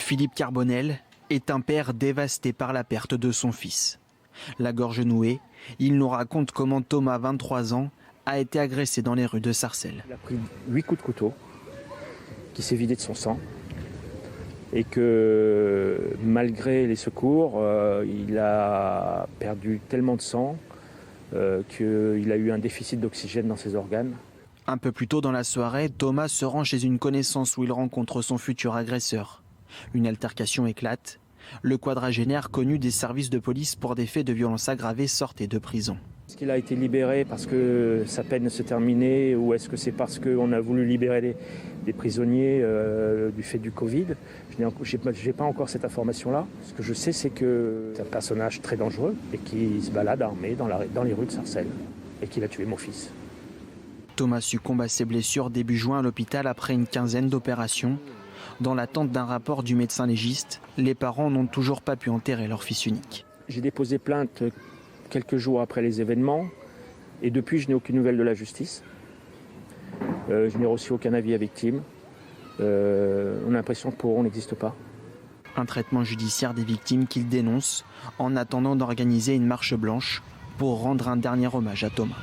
Philippe Carbonel est un père dévasté par la perte de son fils. La gorge nouée, il nous raconte comment Thomas, 23 ans, a été agressé dans les rues de Sarcelles. Il a pris 8 coups de couteau, qui s'est vidé de son sang, et que malgré les secours, il a perdu tellement de sang qu'il a eu un déficit d'oxygène dans ses organes. Un peu plus tôt dans la soirée, Thomas se rend chez une connaissance où il rencontre son futur agresseur. Une altercation éclate. Le quadragénaire, connu des services de police pour des faits de violence aggravés, sortait de prison. Est-ce qu'il a été libéré parce que sa peine se terminait, ou est-ce que c'est parce qu'on a voulu libérer des prisonniers du fait du Covid? Je n'ai pas encore cette information-là. Ce que je sais, c'est que c'est un personnage très dangereux et qui se balade armé dans les rues de Sarcelles et qu'il a tué mon fils. Thomas succombe à ses blessures début juin à l'hôpital après une quinzaine d'opérations. Dans l'attente d'un rapport du médecin légiste, les parents n'ont toujours pas pu enterrer leur fils unique. J'ai déposé plainte quelques jours après les événements et depuis je n'ai aucune nouvelle de la justice. Je n'ai reçu aucun avis à victime. On a l'impression que pour eux on n'existe pas. Un traitement judiciaire des victimes qu'il dénonce en attendant d'organiser une marche blanche pour rendre un dernier hommage à Thomas.